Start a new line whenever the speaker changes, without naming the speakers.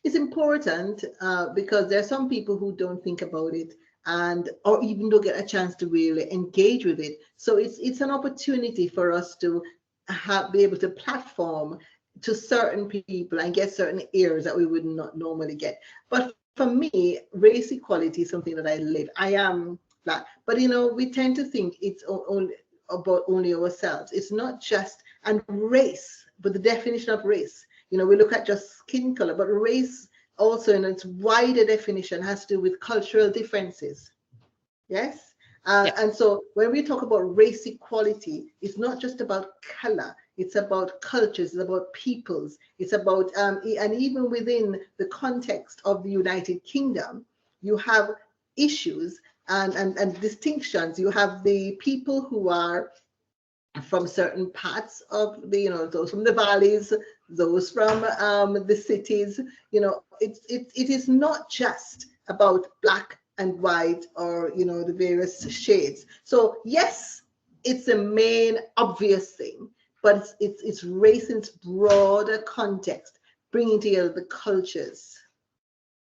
It's important because there are some people who don't think about it and or even don't get a chance to really engage with it. So it's an opportunity for us to be able to platform to certain people and get certain ears that we would not normally get. But for me, race equality is something that I live. I am black, but we tend to think it's only about only ourselves. It's not just and race, but the definition of race. We look at just skin color, but race also in its wider definition has to do with cultural differences. Yes.
Yeah.
And so when we talk about race equality, it's not just about color, it's about cultures, it's about peoples, it's about, and even within the context of the United Kingdom, you have issues and distinctions. You have the people who are from certain parts of those from the valleys, those from the cities. It is not just about black and white or the various shades. So yes, it's a main obvious thing, but it's race in its broader context, bringing together the cultures.